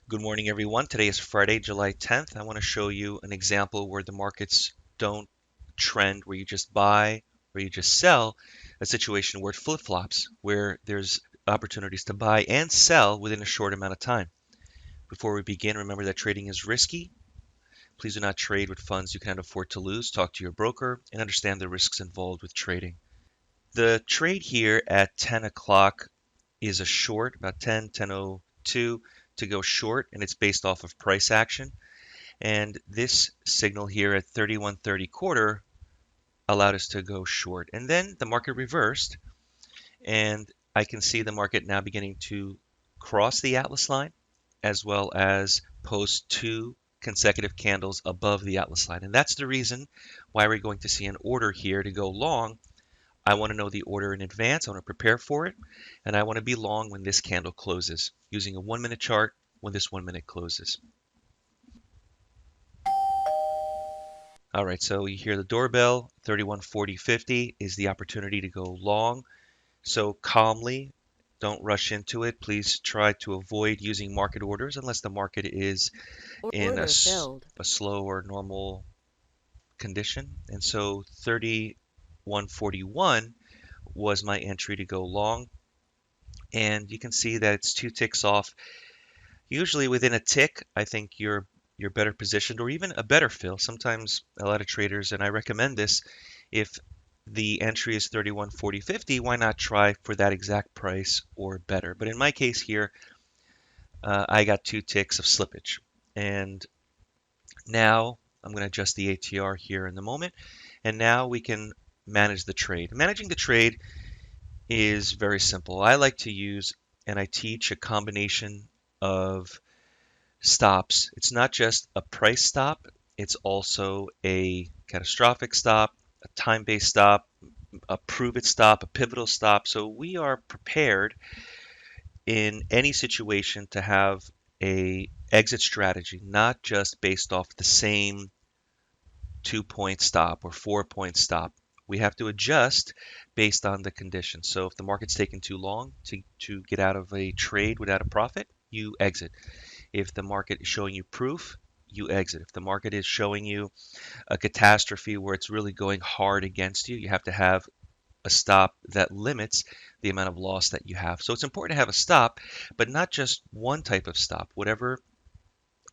Good morning, everyone. Today is Friday, July 10th. I want to show you an example where the markets don't trend, where you just buy or you just sell, a situation where it flip-flops, where there's opportunities to buy and sell within a short amount of time. Before we begin, remember that trading is risky. Please do not trade with funds you cannot afford to lose. Talk to your broker and understand the risks involved with trading. The trade here at 10 o'clock is a short, about 10:02 to go short, and it's based off of price action. And this signal here at 31.30 quarter allowed us to go short. And then the market reversed, and I can see the market now beginning to cross the Atlas line as well as post two consecutive candles above the Atlas line. And that's the reason why we're going to see an order here to go long. I want to know the order in advance. I want to prepare for it. And I want to be long when this candle closes using a 1-minute chart when this 1 minute closes. All right, so you hear the doorbell, 31.40.50 is the opportunity to go long. So calmly, don't rush into it. Please try to avoid using market orders unless the market is in Order filled. a slow or normal condition. And so 31.41 was my entry to go long. And you can see that it's 2 ticks off. Usually within a tick, I think you're better positioned or even a better fill. Sometimes a lot of traders, and I recommend this, if the entry is 31.40.50, why not try for that exact price or better? But in my case here, I got 2 ticks of slippage. And now I'm going to adjust the ATR here in the moment. And now we can manage the trade. Managing the trade is very simple. I like to use, and I teach, a combination of stops. It's not just a price stop, it's also a catastrophic stop, a time-based stop, a prove it stop, a pivotal stop. So we are prepared in any situation to have a exit strategy, not just based off the same 2-point stop or 4-point stop. We have to adjust based on the conditions. So if the market's taking too long to get out of a trade without a profit, you exit. If the market is showing you proof, you exit. If the market is showing you a catastrophe where it's really going hard against you, you have to have a stop that limits the amount of loss that you have. So it's important to have a stop, but not just one type of stop. Whatever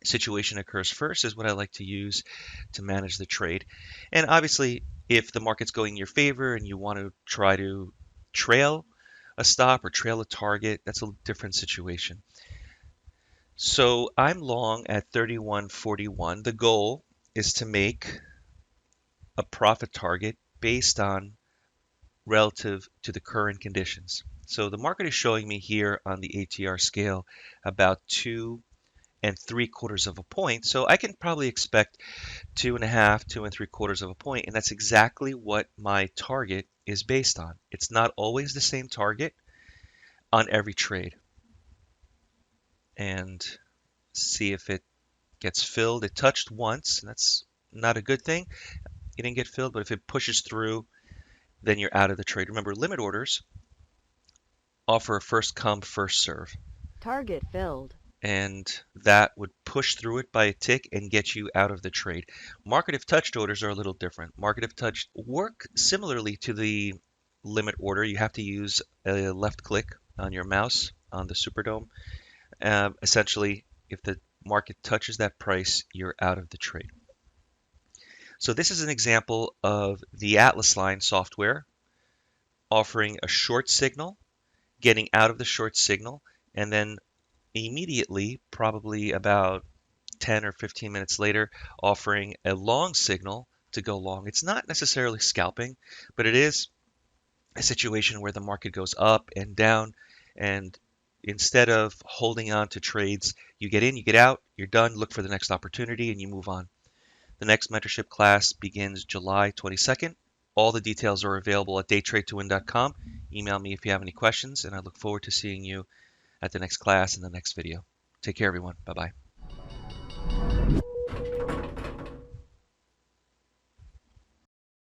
situation occurs first is what I like to use to manage the trade. And obviously, if the market's going in your favor and you want to try to trail a stop or trail a target, that's a different situation. So I'm long at 31.41. The goal is to make a profit target based on relative to the current conditions. So the market is showing me here on the ATR scale about 2 3/4 of a point. So I can probably expect 2.5, 2 3/4 of a point, and that's exactly what my target is based on. It's not always the same target on every trade. And see if it gets filled. It touched once, and that's not a good thing. It didn't get filled, but if it pushes through, then you're out of the trade. Remember, limit orders offer a first come, first serve, Target filled. and that would push through it by a tick and get you out of the trade. Market if touched orders are a little different. Market if touched work similarly to the limit order. You have to use a left click on your mouse on the Superdome. Essentially, if the market touches that price, you're out of the trade. So this is an example of the Atlas line software offering a short signal, getting out of the short signal, and then immediately, probably about 10 or 15 minutes later, offering a long signal to go long. It's not necessarily scalping, but it is a situation where the market goes up and down, and instead of holding on to trades, you get in, you get out, you're done, look for the next opportunity, and you move on. The next mentorship class begins July 22nd. All the details are available at DayTradeToWin.com. Email me if you have any questions, and I look forward to seeing you at the next class and the next video. Take care, everyone. Bye-bye.